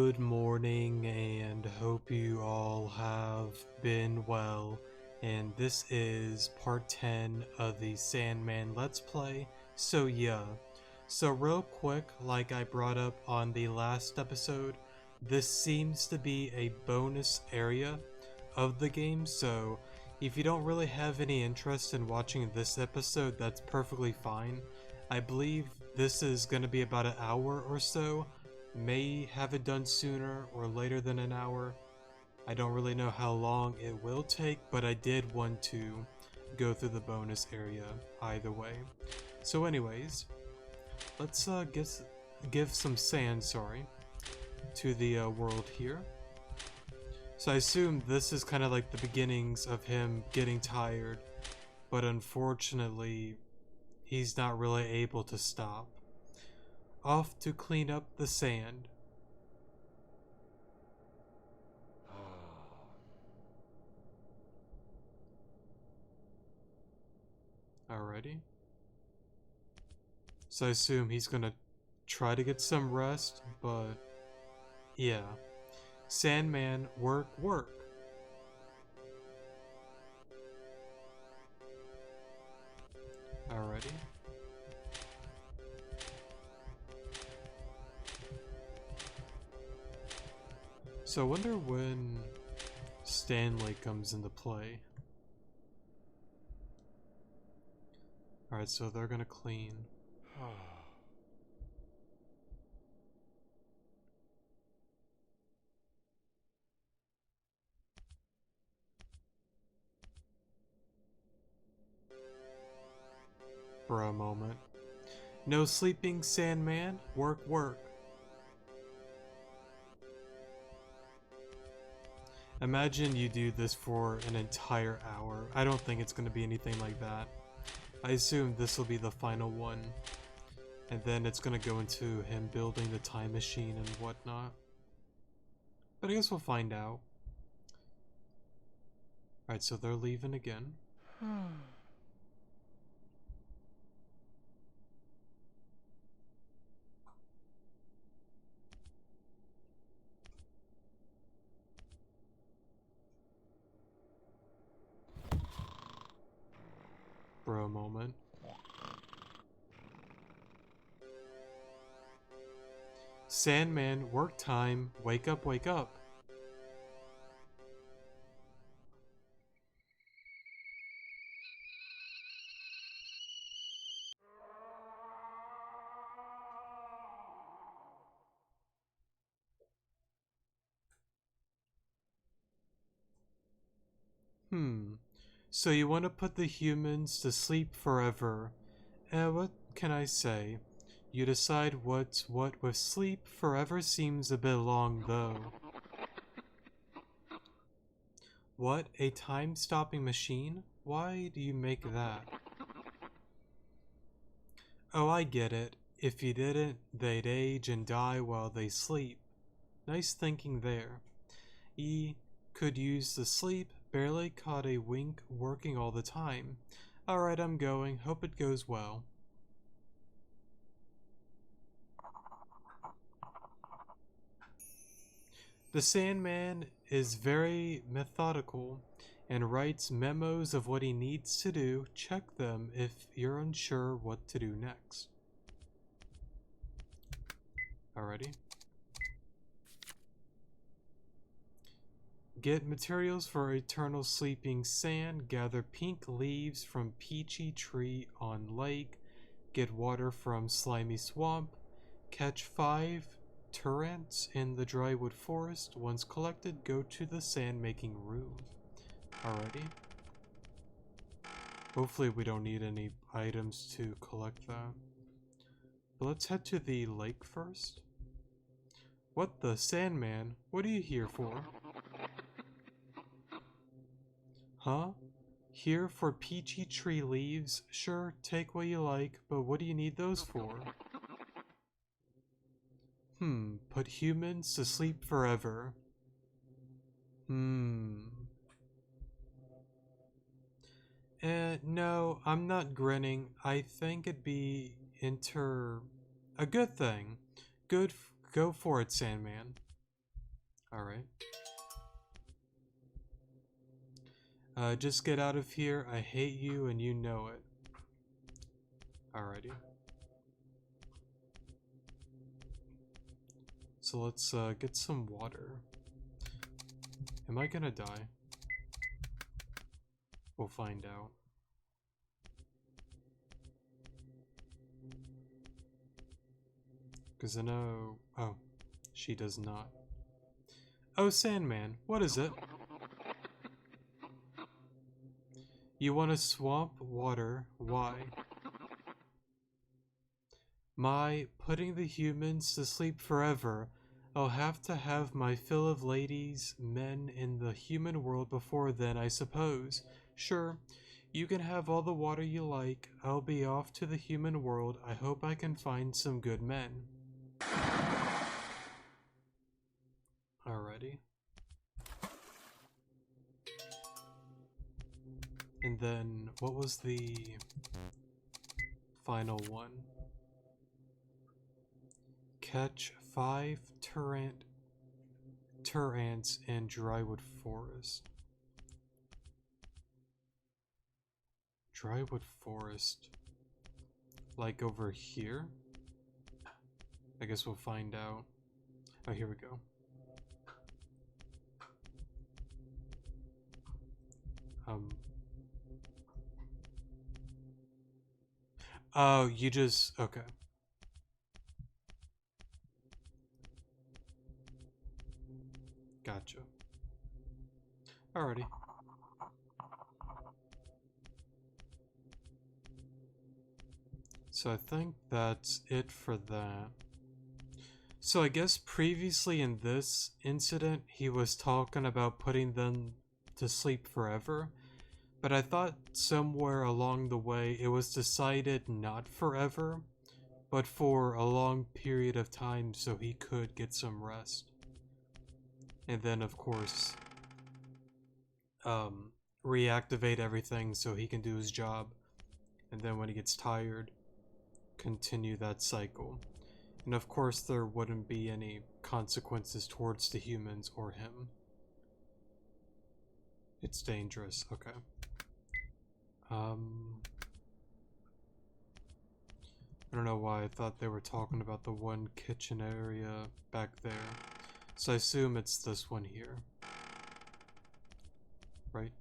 Good morning, and hope you all have been well. And this is part 10 of the Sandman Let's Play. So real quick, like I brought up on the last episode, this seems to be a bonus area of the game, so if you don't really have any interest in watching this episode, that's perfectly fine. I believe this is going to be about an hour or so. May have it done sooner or later than an hour. I don't really know how long it will take, but I did want to go through the bonus area either way. So anyways, let's give some sand, to the world here. So I assume this is kind of like the beginnings of him getting tired, but unfortunately, he's not really able to stop. Off to clean up the sand. Alrighty. So I assume he's gonna try to get some rest, but yeah. Sandman, work, work. Alrighty. So I wonder when Stanley comes into play. Alright, so they're gonna clean. For a moment. No sleeping, Sandman. Work, work. Imagine you do this for an entire hour. I don't think it's going to be anything like that. I assume this will be the final one. And then it's going to go into him building the time machine and whatnot. But I guess we'll find out. Alright, so they're leaving again. For a moment. Sandman, work time. Wake up, wake up. So you want to put the humans to sleep forever. What can I say? You decide what's what with sleep. Forever seems a bit long though. What? A time-stopping machine? Why do you make that? Oh, I get it. If you didn't, they'd age and die while they sleep. Nice thinking there. E could use the sleep, barely caught a wink working all the time. Alright, I'm going. Hope it goes well. The Sandman is very methodical and writes memos of what he needs to do. Check them if you're unsure what to do next. Alrighty. Get materials for eternal sleeping sand. Gather pink leaves from peachy tree on lake. Get water from slimy swamp. Catch 5 turrets in the drywood forest. Once collected, go to the sand making room. Alrighty. Hopefully we don't need any items to collect that. But let's head to the lake first. What the Sandman? What are you here for? Huh? Here for peachy tree leaves? Sure, take what you like, but what do you need those for? Put humans to sleep forever. No, I'm not grinning. I think it'd be a good thing. Go for it, Sandman. Alright. Just get out of here. I hate you and you know it. Alrighty. So let's get some water. Am I gonna die? We'll find out. Because I know... Oh, she does not. Oh, Sandman, what is it? You want to swamp water? Why? My putting the humans to sleep forever. I'll have to have my fill of ladies, men in the human world before then, I suppose. Sure, you can have all the water you like. I'll be off to the human world. I hope I can find some good men. Alrighty. And then, what was the final one? Catch 5 Turants in Drywood Forest. Drywood Forest. Like over here? I guess we'll find out. Oh, here we go. Oh, you just... Okay. Gotcha. Alrighty. So I think that's it for that. So I guess previously in this incident, he was talking about putting them to sleep forever. But I thought somewhere along the way it was decided not forever, but for a long period of time so he could get some rest. And then of course, reactivate everything so he can do his job. And then when he gets tired, continue that cycle. And of course there wouldn't be any consequences towards the humans or him. It's dangerous, okay. I don't know why I thought they were talking about the one kitchen area back there. So I assume it's this one here. Right?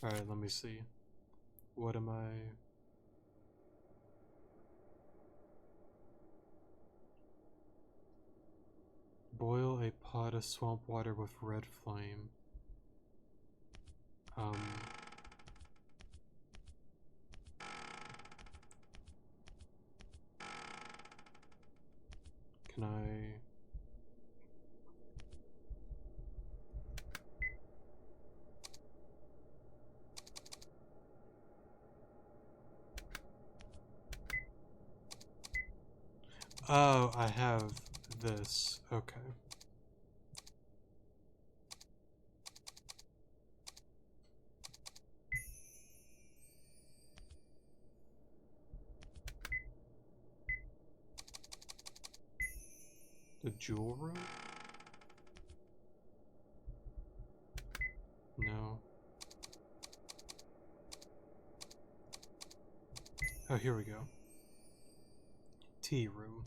Alright, let me see. What am I... Boil a pot of swamp water with red flame. Can I... Oh, I have this. Okay. The jewel room? No. Oh, here we go. Tea room.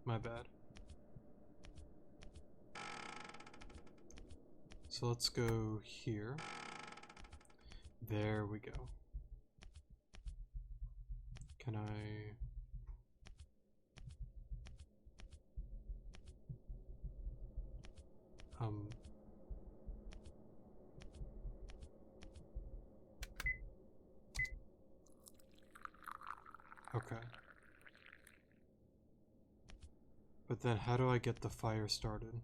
My bad. So let's go here. There we go. Can I... Okay. But then how do I get the fire started?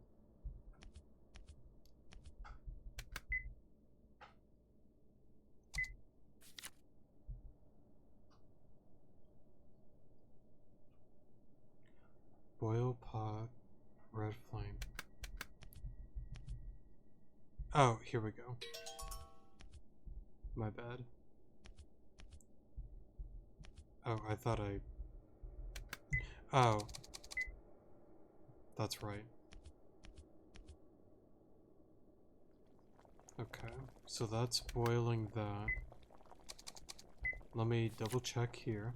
Boil pot, red flame. Oh, here we go. My bad. Oh, I thought I... Oh. That's right. Okay, so that's boiling that. Let me double check here.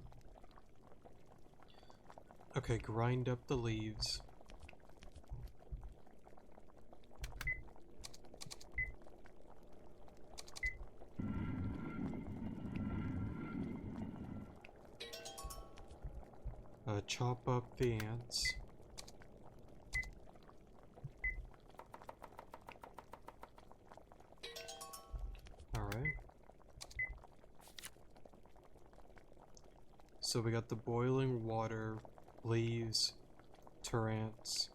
Okay, grind up the leaves. Chop up the ants. Alright. So we got the boiling water, leaves, ants.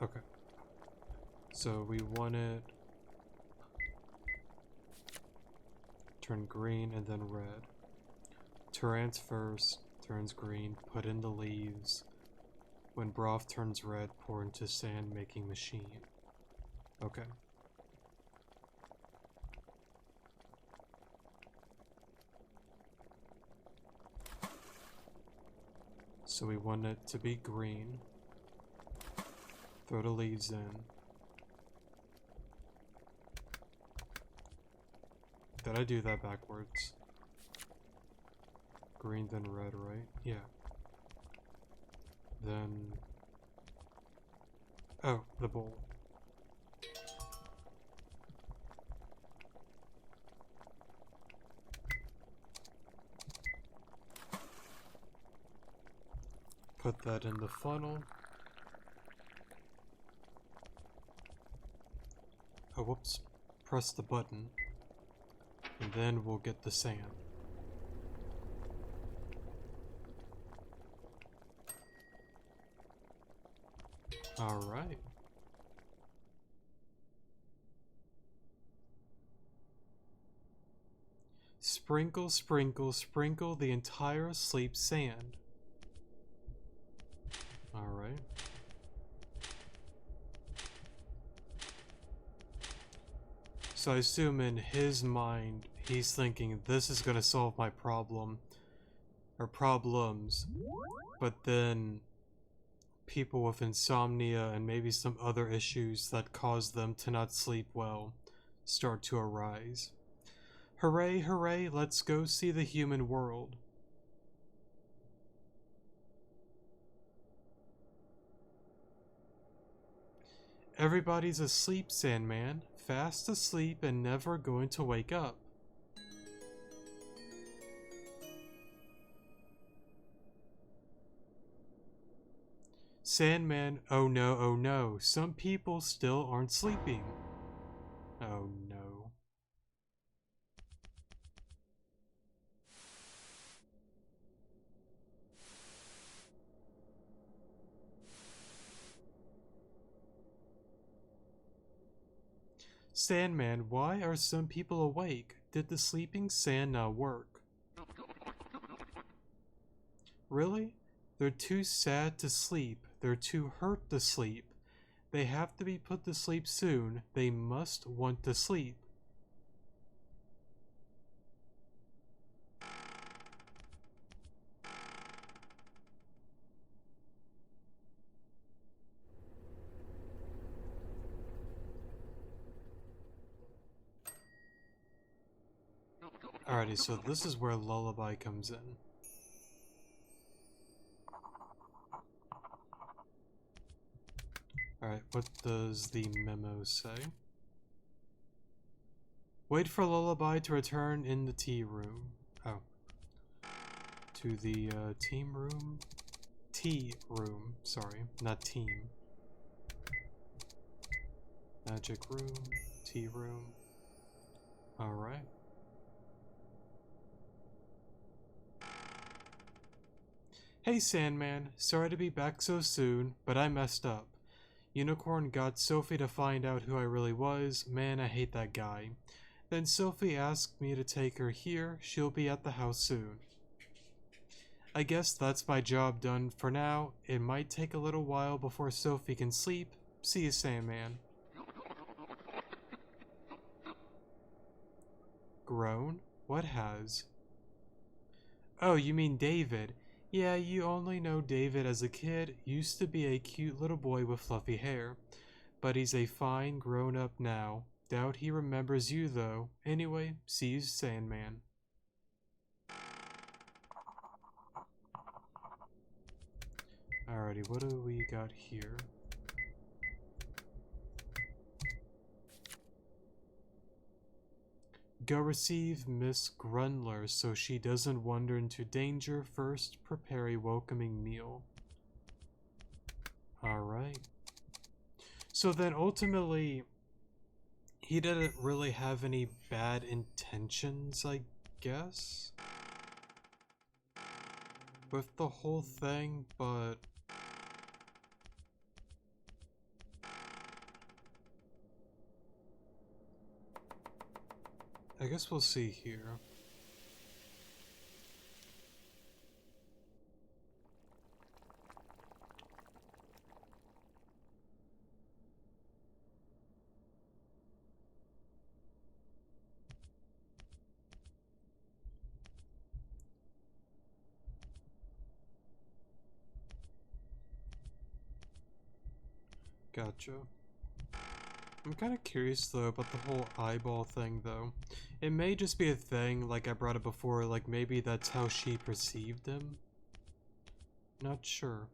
Okay. So we want it turn green and then red. Ants first, turns green, put in the leaves. When broth turns red, pour into sand making machine. Okay. So we want it to be green. Throw the leaves in. Did I do that backwards? Green then red, right? Yeah. Then... Oh, the bowl. Put that in the funnel. Oh, whoops. Press the button. And then we'll get the sand. Alright. Sprinkle, sprinkle, sprinkle the entire sleep sand. Alright. So I assume in his mind, he's thinking this is gonna solve my problem. Or problems. But then people with insomnia and maybe some other issues that cause them to not sleep well start to arise. Hooray, hooray, let's go see the human world. Everybody's asleep, Sandman. Fast asleep and never going to wake up. Sandman, oh no, some people still aren't sleeping. Oh no. Sandman, why are some people awake? Did the sleeping sand not work? Really? They're too sad to sleep. They're too hurt to sleep. They have to be put to sleep soon. They must want to sleep. Alrighty, so this is where Lullaby comes in. Alright, what does the memo say? Wait for Lullaby to return in the tea room. Oh. To the team room? Tea room, sorry, not team. Magic room, tea room. Alright. Hey Sandman, sorry to be back so soon, but I messed up. Unicorn got Sophie to find out who I really was. Man, I hate that guy. Then Sophie asked me to take her here. She'll be at the house soon. I guess that's my job done for now. It might take a little while before Sophie can sleep. See you, Sandman. Grown? What has? Oh, you mean David. Yeah, you only know David as a kid. Used to be a cute little boy with fluffy hair. But he's a fine grown-up now. Doubt he remembers you, though. Anyway, see you, Sandman. Alrighty, what do we got here? Go receive Miss Grundler so she doesn't wander into danger. First, prepare a welcoming meal. Alright. So then ultimately, he didn't really have any bad intentions, I guess, with the whole thing, but I guess we'll see here. Gotcha. I'm kind of curious though about the whole eyeball thing though. It may just be a thing, like I brought up before, like maybe that's how she perceived him. Not sure.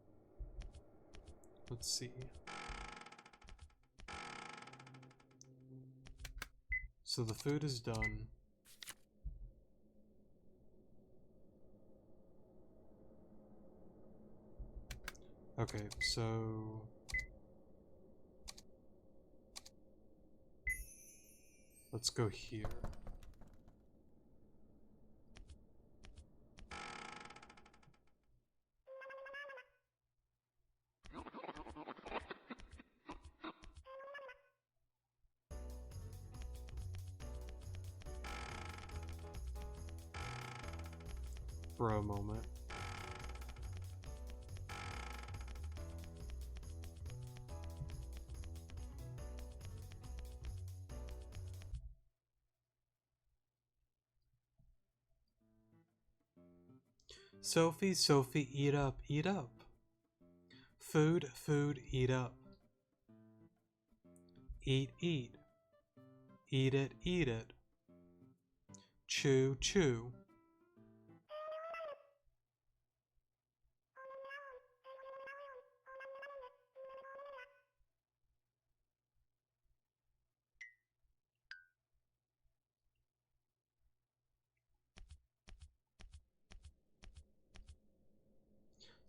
Let's see. So the food is done. Okay, so let's go here. Bro moment. Sophie, Sophie, eat up, eat up. Food, food, eat up. Eat, eat. Eat it, eat it. Chew, chew.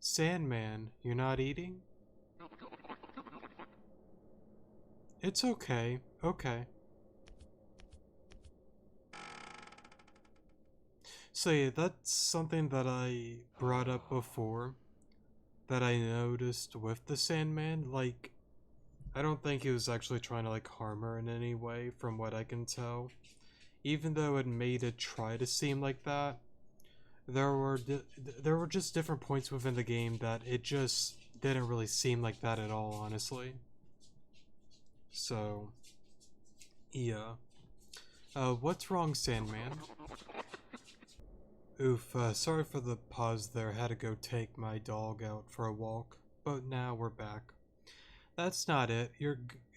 Sandman, you're not eating? It's okay, okay. So yeah, that's something that I brought up before that I noticed with the Sandman. Like, I don't think he was actually trying to like harm her in any way from what I can tell. Even though it made it try to seem like that, there were just different points within the game that it just didn't really seem like that at all, honestly. So, yeah. What's wrong, Sandman? Oof, sorry for the pause there. Had to go take my dog out for a walk, but now we're back. That's not it.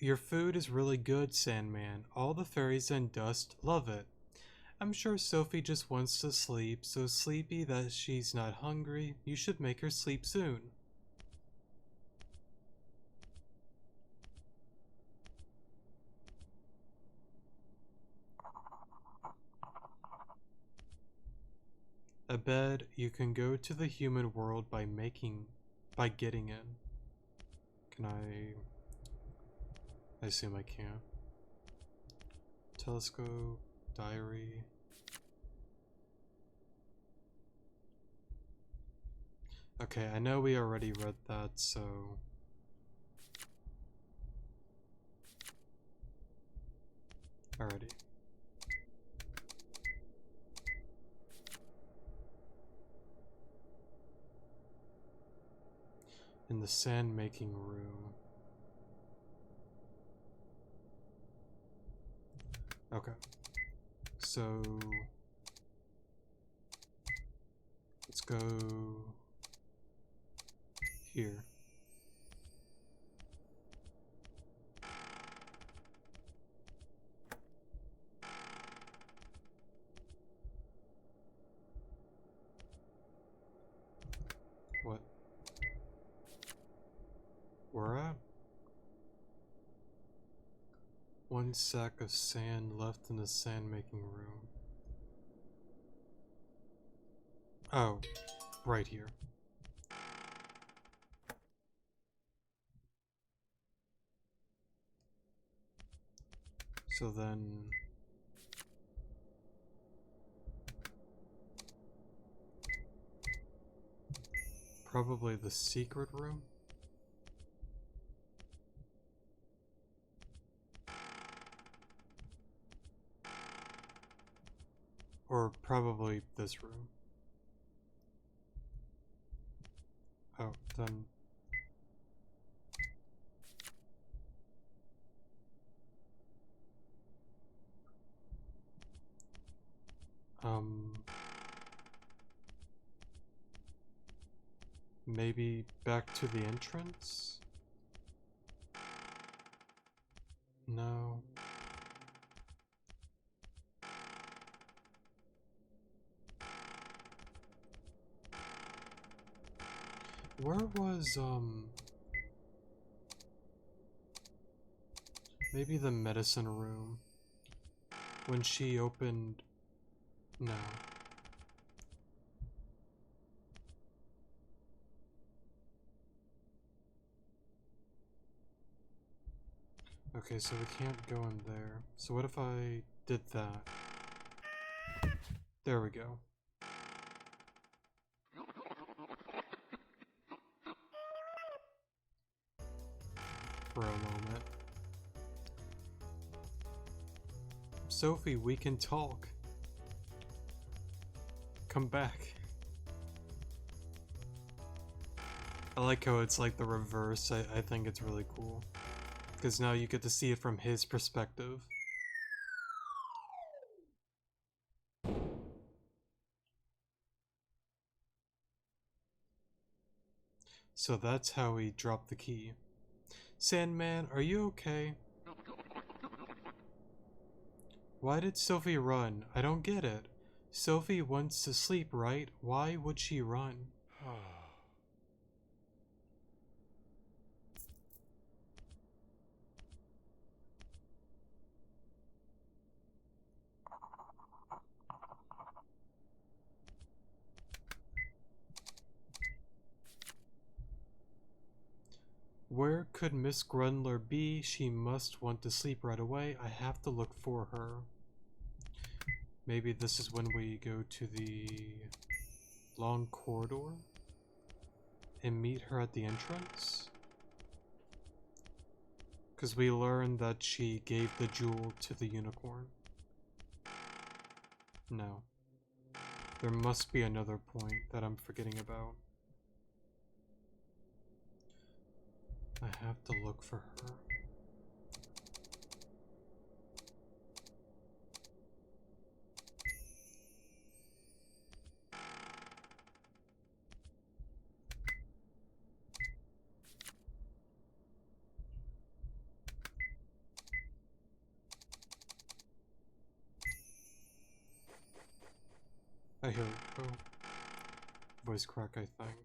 Your food is really good, Sandman. All the fairies and dust love it. I'm sure Sophie just wants to sleep, so sleepy that she's not hungry. You should make her sleep soon. A bed, you can go to the human world by getting in. Can I assume I can. Telescope, diary. Okay, I know we already read that, so... Alrighty. in the sand making room. Okay. So let's go here. What? Where at? 1 sack of sand left in the sand making room. Oh, right here. So then probably the secret room? Or probably this room. Oh, then maybe back to the entrance? No. Where was, maybe the medicine room? When she opened... No. Okay, so we can't go in there. So what if I did that? There we go. For a moment. Sophie, we can talk. Come back. I like how it's like the reverse. I think it's really cool. Because now you get to see it from his perspective. So that's how he dropped the key. Sandman, are you okay? Why did Sophie run? I don't get it. Sophie wants to sleep, right? Why would she run? Where could Miss Grundler be? She must want to sleep right away. I have to look for her. Maybe this is when we go to the long corridor and meet her at the entrance? Because we learned that she gave the jewel to the unicorn. No. There must be another point that I'm forgetting about. I have to look for her. I hear it go. Voice crack, I think.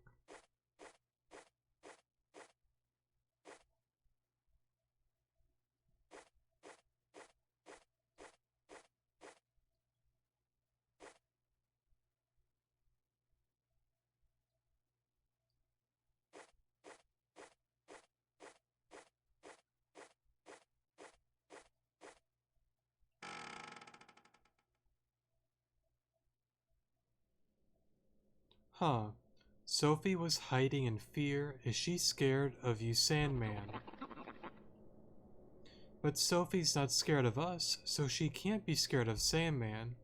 Huh. Sophie was hiding in fear. Is she scared of you, Sandman? But Sophie's not scared of us, so she can't be scared of Sandman.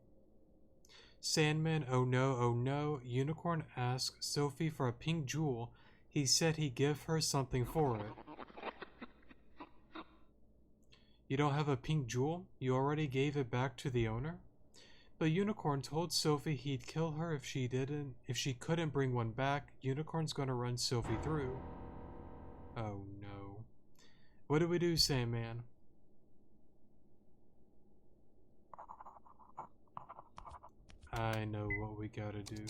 Sandman, oh no, oh no. Unicorn asked Sophie for a pink jewel. He said he'd give her something for it. You don't have a pink jewel? You already gave it back to the owner? But Unicorn told Sophie he'd kill her if she couldn't bring one back. Unicorn's gonna run Sophie through. Oh no. What do we do, Sandman? I know what we gotta do.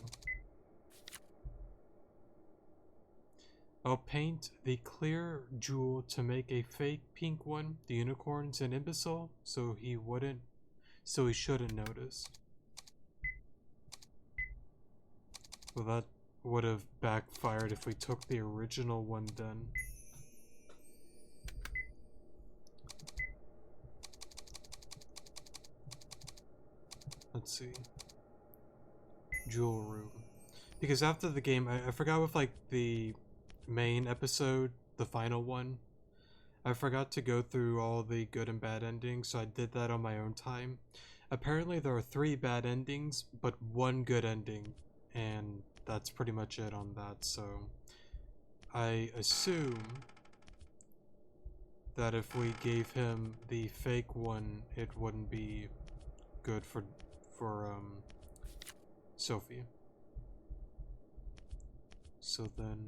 I'll paint the clear jewel to make a fake pink one. The unicorn's an imbecile, so he shouldn't notice. Well, that would have backfired if we took the original one then. Let's see. Jewel room. Because after the game, I forgot with like the main episode, the final one, I forgot to go through all the good and bad endings, so I did that on my own time. Apparently there are 3 bad endings, but 1 good ending, and that's pretty much it on that, so I assume that if we gave him the fake one, it wouldn't be good for Sophie. So then,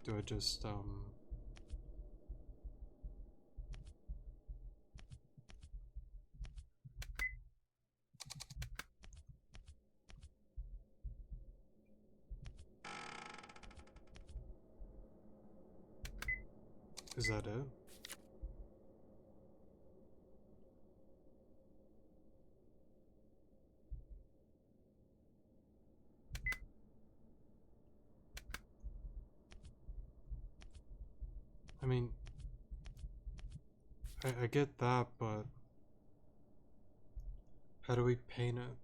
do I just is that it? I mean, I get that, but how do we paint it?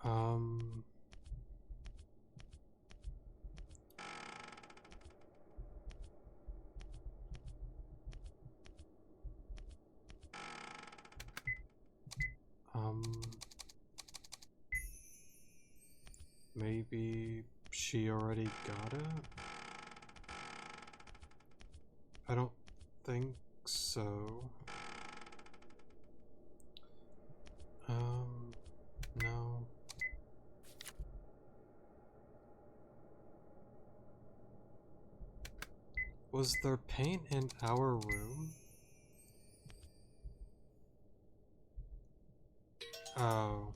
Um, um, maybe she already got it? I don't think so. No. Was there paint in our room? Oh.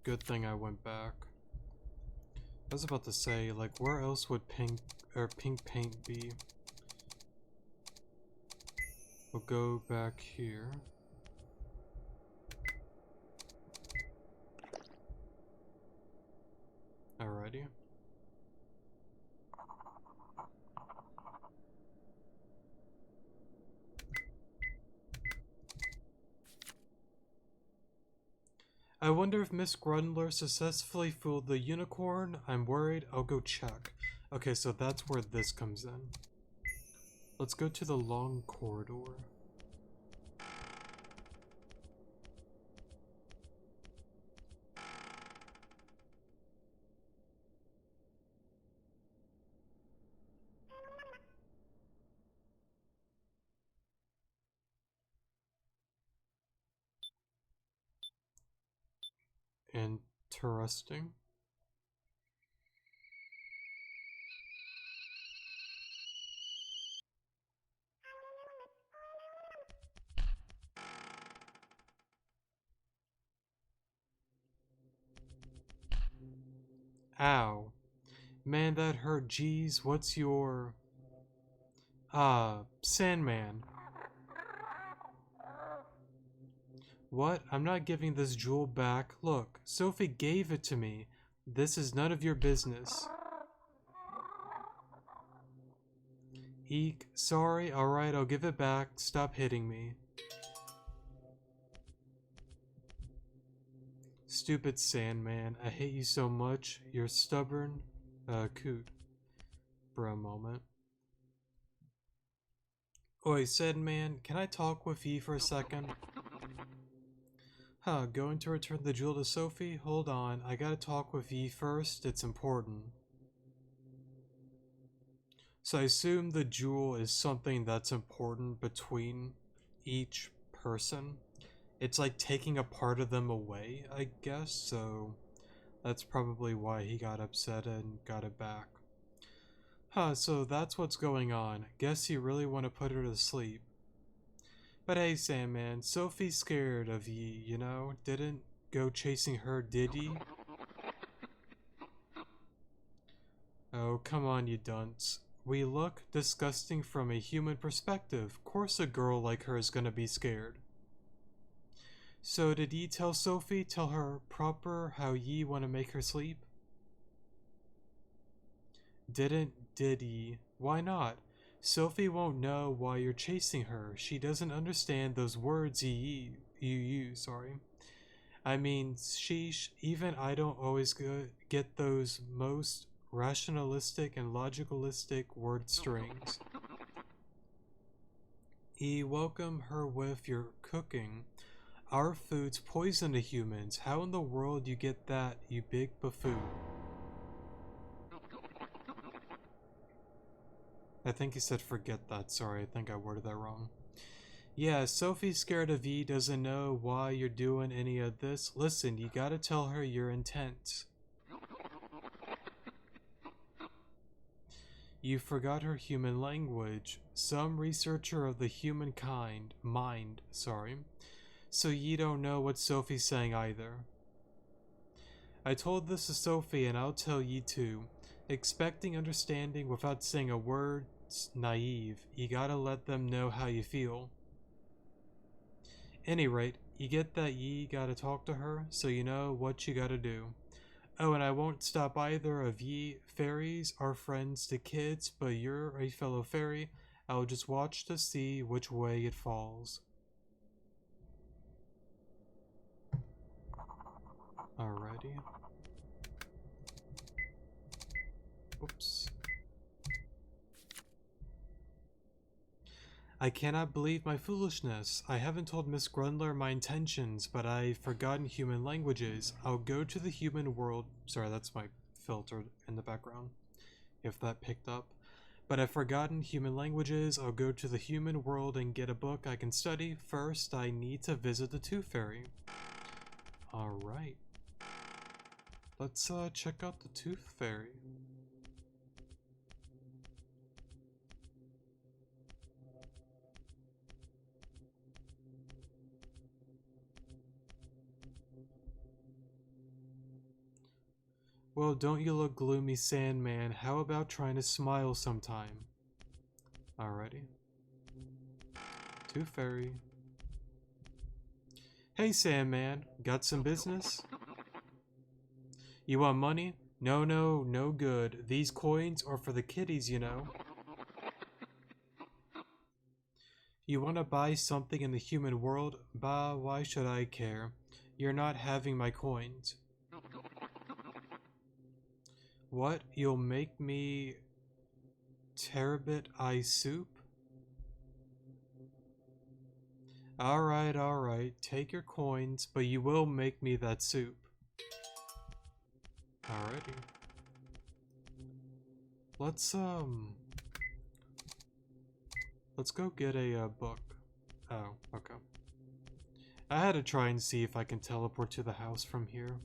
Good thing I went back. I was about to say, like, where else would pink paint be? We'll go back here. Alrighty. I wonder if Miss Grundler successfully fooled the unicorn. I'm worried. I'll go check. Okay, so that's where this comes in. Let's go to the long corridor. Interesting. Ow. Man, that hurt. Geez, what's your... Sandman. What? I'm not giving this jewel back. Look, Sophie gave it to me. This is none of your business. Eek, sorry, alright, I'll give it back. Stop hitting me. Stupid Sandman, I hate you so much. You're stubborn. Coot for a moment. Oi, Sandman, can I talk with you for a second? Huh, going to return the jewel to Sophie? Hold on, I gotta talk with you first, it's important. So I assume the jewel is something that's important between each person. It's like taking a part of them away, I guess, so that's probably why he got upset and got it back. Huh, so that's what's going on. Guess you really want to put her to sleep. But hey, Sandman, Sophie's scared of ye, you know? Didn't go chasing her, did ye? Oh, come on, you dunce. We look disgusting from a human perspective. Course a girl like her is gonna be scared. So did ye tell Sophie, tell her proper how ye want to make her sleep? Did ye? Why not? Sophie won't know why you're chasing her. She doesn't understand those words you use, sorry. I mean, sheesh, even I don't always get those most rationalistic and logicalistic word strings. Welcome her with your cooking. Our food's poison to humans. How in the world you get that, you big buffoon? I think he said forget that, sorry, I think I worded that wrong. Yeah, Sophie's scared of you, doesn't know why you're doing any of this. Listen, you gotta tell her your intent. You forgot her human language. Some researcher of the mind, sorry. So you don't know what Sophie's saying either. I told this to Sophie and I'll tell you too. Expecting understanding without saying a word's naive. You gotta let them know how you feel. Any rate, you get that ye gotta talk to her, so you know what you gotta do. Oh, and I won't stop either of ye. Fairies are friends to kids, but you're a fellow fairy. I'll just watch to see which way it falls. Alrighty. Oops. I cannot believe my foolishness. I haven't told Miss Grundler my intentions, but I've forgotten human languages. I'll go to the human world. Sorry, that's my filter in the background, if that picked up. But I've forgotten human languages. I'll go to the human world and get a book I can study. First, I need to visit the Tooth Fairy. Alright. Let's check out the Tooth Fairy. Well, don't you look gloomy, Sandman. How about trying to smile sometime? Alrighty. Tooth Fairy. Hey, Sandman. Got some business? You want money? No, no good. These coins are for the kiddies, you know. You want to buy something in the human world? Bah, why should I care? You're not having my coins. What? You'll make me Terabit eye soup? Alright, take your coins, but you will make me that soup. Alrighty. Let's go get a book. Oh, okay. I had to try and see if I can teleport to the house from here.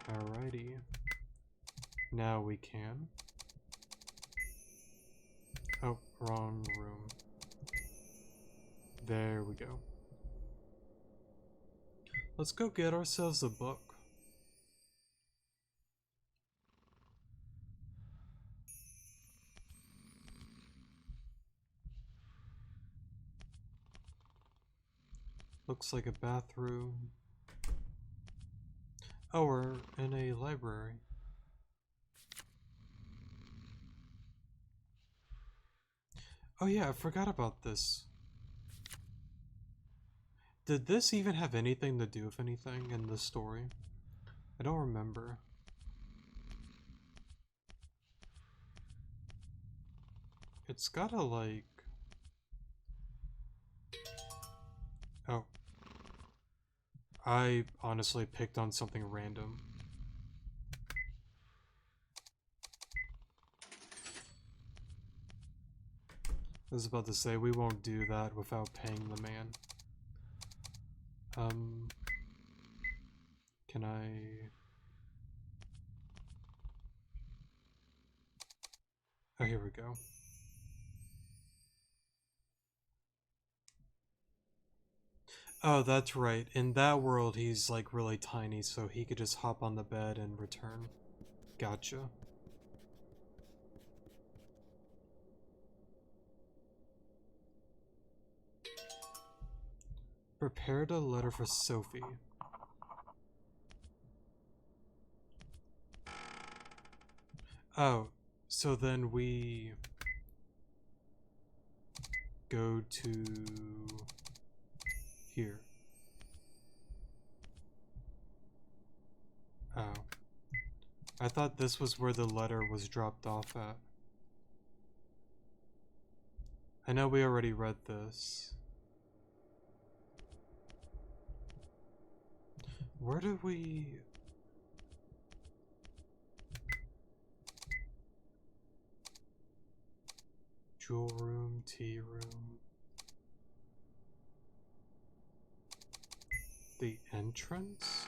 Alrighty. Now we can. Oh, wrong room. There we go. Let's go get ourselves a book. Looks like a bathroom. Oh, we're in a library. Oh yeah, I forgot about this. Did this even have anything to do with anything in the story? I don't remember. It's gotta like... Oh. I honestly picked on something random. I was about to say, we won't do that without paying the man. Can I... Oh, here we go. Oh, that's right. In that world, he's like really tiny, so he could just hop on the bed and return. Gotcha. Prepared a letter for Sophie. Oh, so then we go to here. Oh. I thought this was where the letter was dropped off at. I know we already read this. Where do we... Jewel room, tea room. The entrance?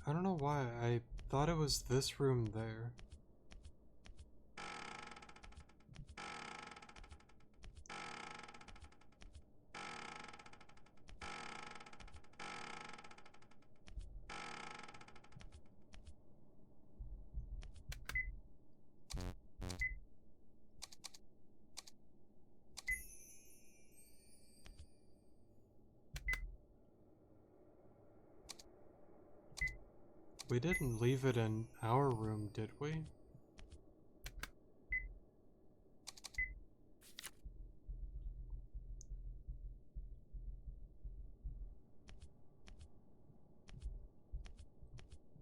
I don't know why, I thought it was this room there. We didn't leave it in our room, did we?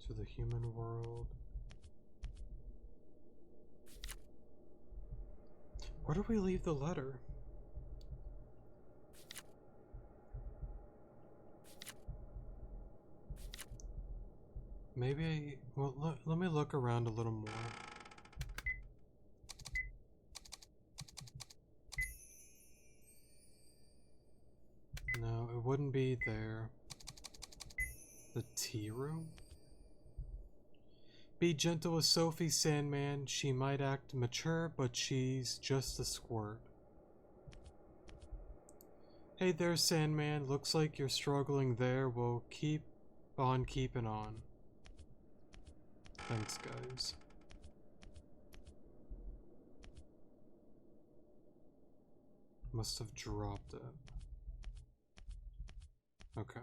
To the human world. Where did we leave the letter? Maybe, well, let me look around a little more. No, it wouldn't be there. The tea room? Be gentle with Sophie, Sandman. She might act mature, but she's just a squirt. Hey there, Sandman. Looks like you're struggling there. We'll keep on keeping on. Thanks, guys. Must have dropped it. Okay.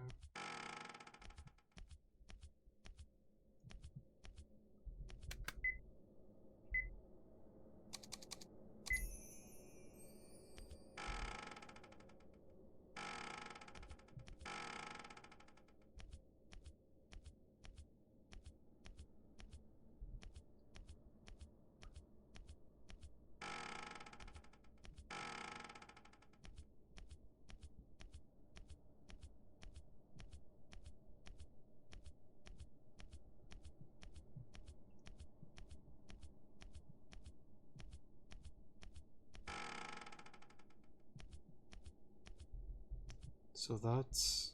So that's...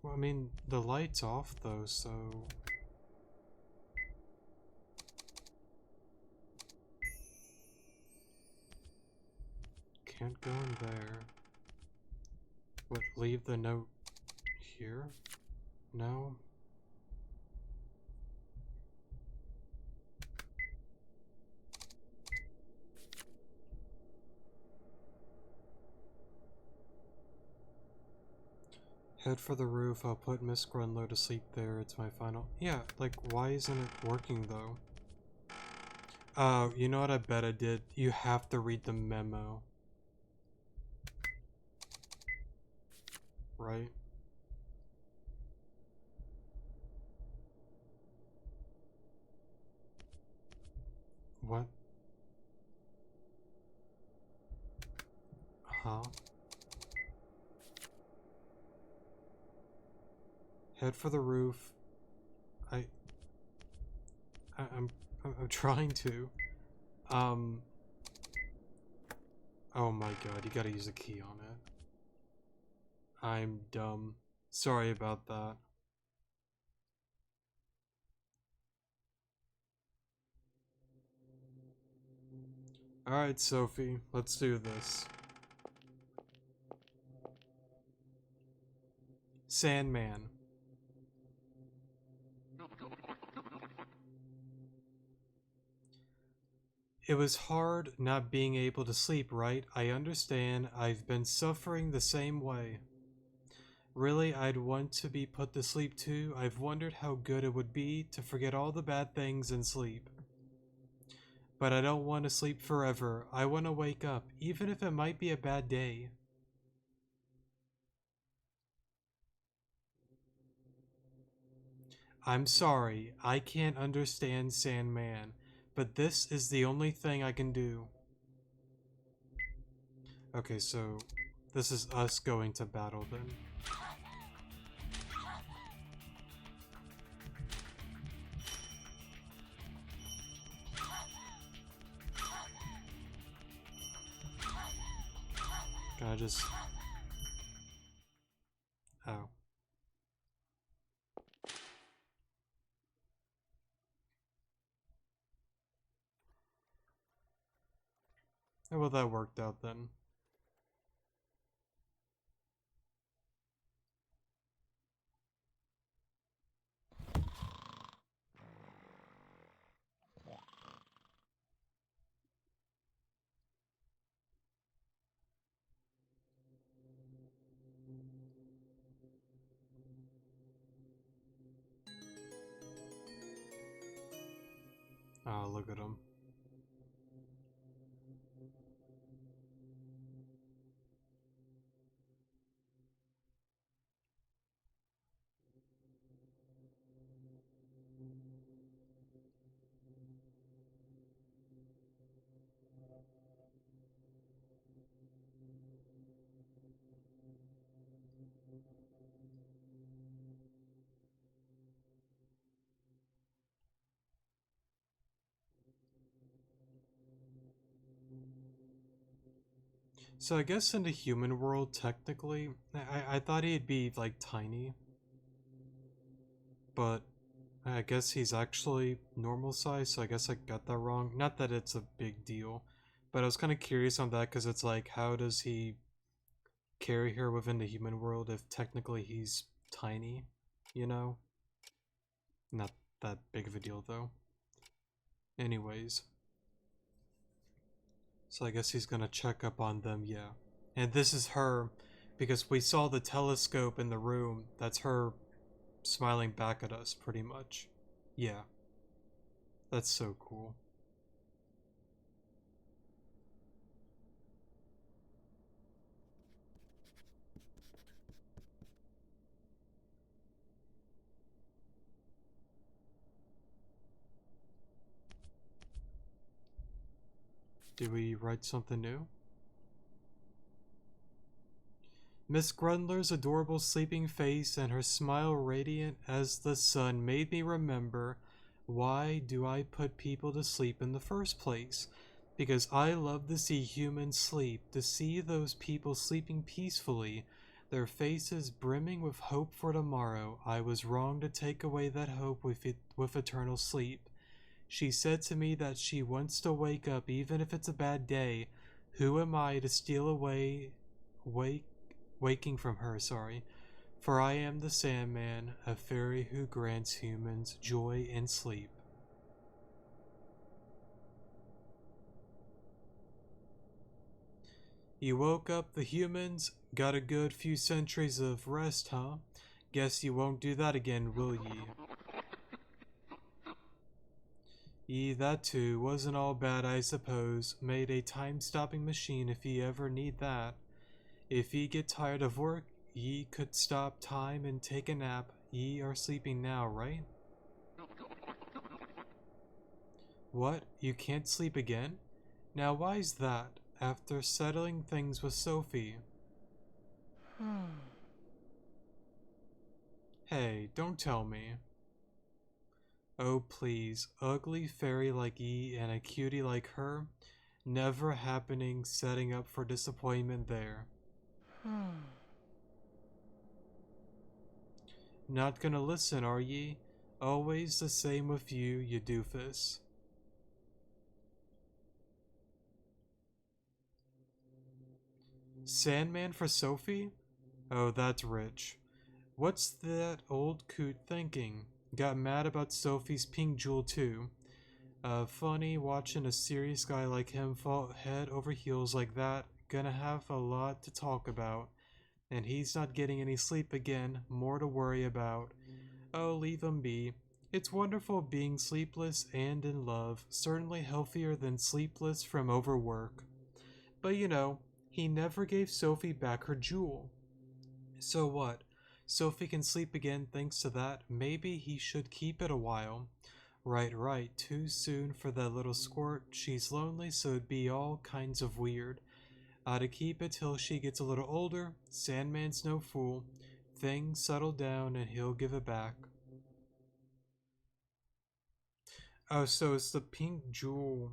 Well, I mean, the light's off though, so... Can't go in there. What, leave the note here? No? Head for the roof. I'll put Miss Grunlow to sleep there. It's my final. Yeah, like, why isn't it working though? You know what I bet I did? You have to read the memo. Right? What? Huh? Head for the roof. I'm trying to. Oh my god, you gotta use a key on it. I'm dumb. Sorry about that. Alright, Sophie, let's do this. Sandman. It was hard not being able to sleep, right? I understand. I've been suffering the same way. Really, I'd want to be put to sleep too. I've wondered how good it would be to forget all the bad things and sleep. But I don't want to sleep forever. I want to wake up, even if it might be a bad day. I'm sorry, I can't understand Sandman, but this is the only thing I can do. Okay, so this is us going to battle then. Can I just... Oh. Oh, well, that worked out then. Oh, look at him. So I guess in the human world, technically, I thought he'd be, like, tiny. But I guess he's actually normal size, so I guess I got that wrong. Not that it's a big deal, but I was kind of curious on that because it's like, how does he carry her within the human world if technically he's tiny, you know? Not that big of a deal, though. Anyways. So I guess he's gonna check up on them, yeah. And this is her, because we saw the telescope in the room. That's her smiling back at us, pretty much. Yeah. That's so cool. Did we write something new? Miss Grundler's adorable sleeping face and her smile radiant as the sun made me remember why do I put people to sleep in the first place? Because I love to see humans sleep, to see those people sleeping peacefully, their faces brimming with hope for tomorrow. I was wrong to take away that hope with eternal sleep. She said to me that she wants to wake up even if it's a bad day. Who am I to steal away waking from her, sorry. For I am the Sandman, a fairy who grants humans joy in sleep. You woke up the humans, got a good few centuries of rest, huh? Guess you won't do that again, will ye? Ye, that too, wasn't all bad I suppose. Made a time-stopping machine if ye ever need that. If ye get tired of work, ye could stop time and take a nap. Ye are sleeping now, right? What? You can't sleep again? Now why's that? After settling things with Sophie. Hey, don't tell me. Oh please, ugly fairy like ye and a cutie like her? Never happening, setting up for disappointment there. Not gonna listen, are ye? Always the same with you, you doofus. Sandman for Sophie? Oh, that's rich. What's that old coot thinking? Got mad about Sophie's pink jewel too. Funny watching a serious guy like him fall head over heels like that. Gonna have a lot to talk about. And he's not getting any sleep again, more to worry about. Oh, leave him be. It's wonderful being sleepless and in love, certainly healthier than sleepless from overwork. But you know, he never gave Sophie back her jewel. So what? Sophie can sleep again thanks to that. Maybe he should keep it a while. Right, too soon for that little squirt. She's lonely, so it'd be all kinds of weird. To keep it till she gets a little older. Sandman's no fool. Things settle down and he'll give it back. Oh, so it's the pink jewel,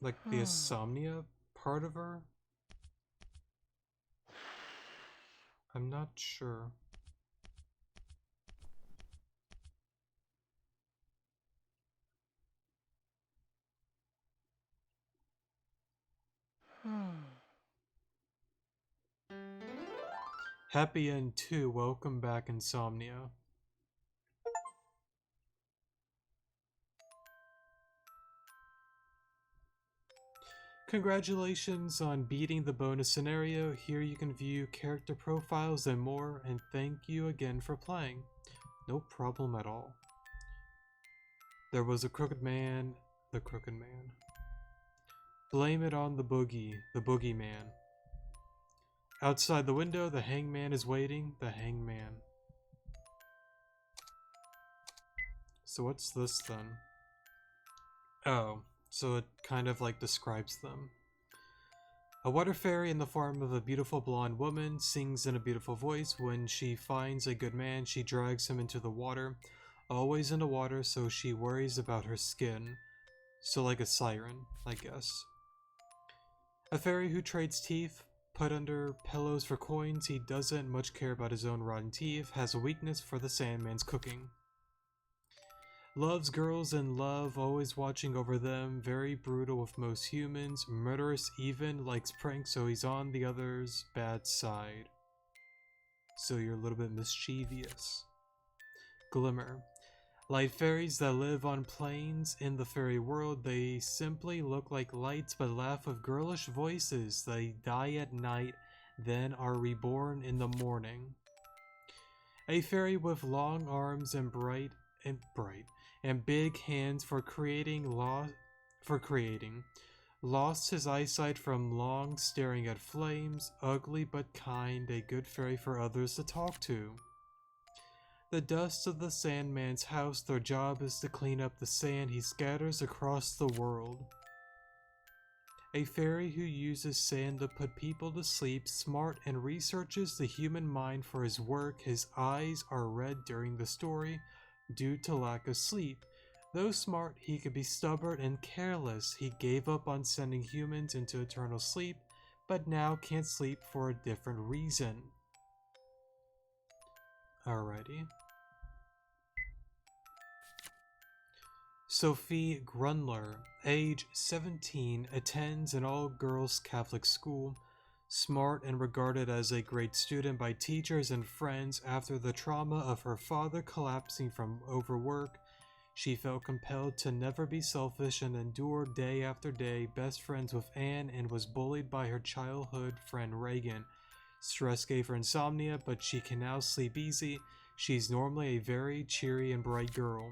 like the insomnia part of her? I'm not sure. Happy End 2, welcome back, Insomnia. Congratulations on beating the bonus scenario. Here you can view character profiles and more, and thank you again for playing. No problem at all. There was a crooked man, the crooked man. Blame it on the boogeyman. Outside the window, the hangman is waiting, the hangman. So what's this then? Oh, so it kind of like describes them. A water fairy in the form of a beautiful blonde woman sings in a beautiful voice. When she finds a good man, she drags him into the water. Always in the water, so she worries about her skin. So like a siren, I guess. A fairy who trades teeth, put under pillows for coins. He doesn't much care about his own rotten teeth, has a weakness for the Sandman's cooking. Loves girls in love, always watching over them, very brutal with most humans, murderous even, likes pranks, so he's on the other's bad side. So you're a little bit mischievous. Glimmer. Light fairies that live on plains in the fairy world, they simply look like lights but laugh with girlish voices. They die at night, then are reborn in the morning. A fairy with long arms and bright and big hands for creating. Lost his eyesight from long staring at flames, ugly but kind, a good fairy for others to talk to. The dust of the Sandman's house, their job is to clean up the sand he scatters across the world. A fairy who uses sand to put people to sleep, smart and researches the human mind for his work. His eyes are red during the story due to lack of sleep. Though smart, he could be stubborn and careless. He gave up on sending humans into eternal sleep, but now can't sleep for a different reason. Alrighty. Sophie Grunler, age 17, attends an all-girls Catholic school. Smart and regarded as a great student by teachers and friends after the trauma of her father collapsing from overwork. She felt compelled to never be selfish and endured day after day, best friends with Anne, and was bullied by her childhood friend Reagan. Stress gave her insomnia, but she can now sleep easy. She's normally a very cheery and bright girl.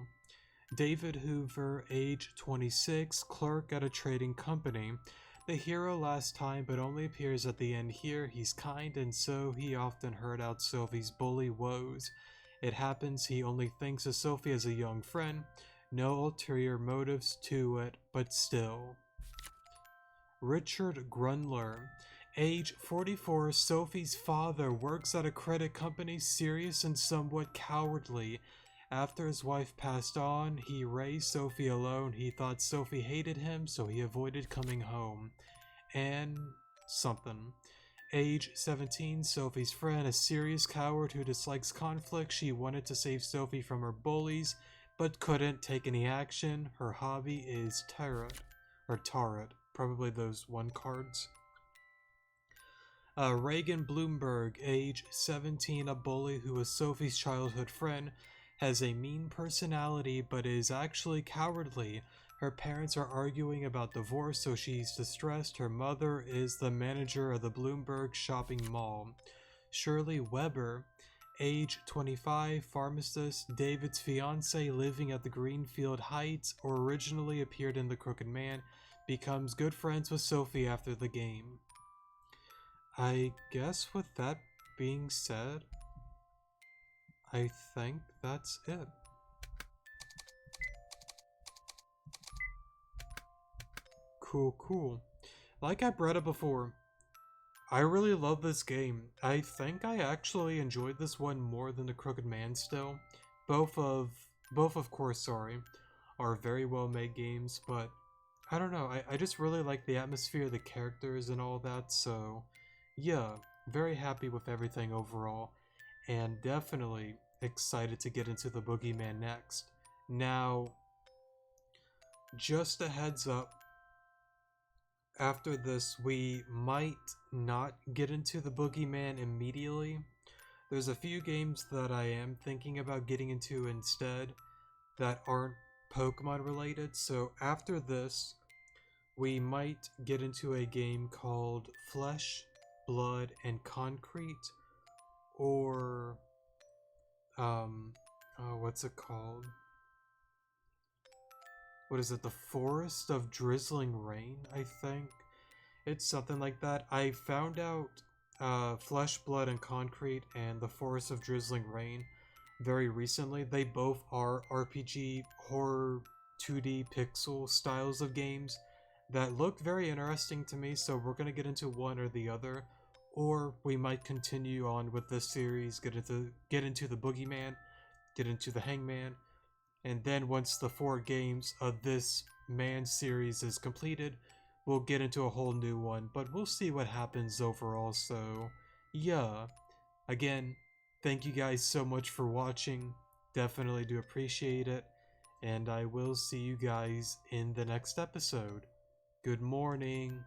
David Hoover, age 26, clerk at a trading company. The hero last time, but only appears at the end here. He's kind, and so he often heard out Sophie's bully woes. It happens he only thinks of Sophie as a young friend. No ulterior motives to it, but still. Richard Grundler, age 44, Sophie's father, works at a credit company, serious and somewhat cowardly. After his wife passed on, he raised Sophie alone. He thought Sophie hated him, so he avoided coming home. And something. Age 17, Sophie's friend, a serious coward who dislikes conflict. She wanted to save Sophie from her bullies, but couldn't take any action. Her hobby is tarot, probably those one cards. Reagan Bloomberg, age 17, a bully who was Sophie's childhood friend, has a mean personality but is actually cowardly. Her parents are arguing about divorce, so she's distressed. Her mother is the manager of the Bloomberg shopping mall. Shirley Weber, age 25, pharmacist, David's fiance, living at the Greenfield Heights, or originally appeared in The Crooked Man, becomes good friends with Sophie after the game. I guess with that being said, I think that's it. Cool. Like I brought up before, I really love this game. I think I actually enjoyed this one more than The Crooked Man still. Both of course, are very well made games, but I don't know, I just really like the atmosphere, the characters, and all that, so yeah, very happy with everything overall, and definitely excited to get into the Boogeyman next. Now, just a heads up, after this we might not get into the Boogeyman immediately. There's a few games that I am thinking about getting into instead that aren't Pokemon related, so after this we might get into a game called Flesh, Blood, and Concrete, or what's it called? What is it? The Forest of Drizzling Rain, I think. It's something like that. I found out Flesh, Blood, and Concrete and The Forest of Drizzling Rain very recently. They both are RPG, horror, 2D pixel styles of games that look very interesting to me, so we're going to get into one or the other. Or we might continue on with this series, get into the Boogeyman, get into the Hangman, and then once the 4 games of this Man series is completed, we'll get into a whole new one, but we'll see what happens overall, so yeah. Again, thank you guys so much for watching, definitely do appreciate it, and I will see you guys in the next episode. Good morning.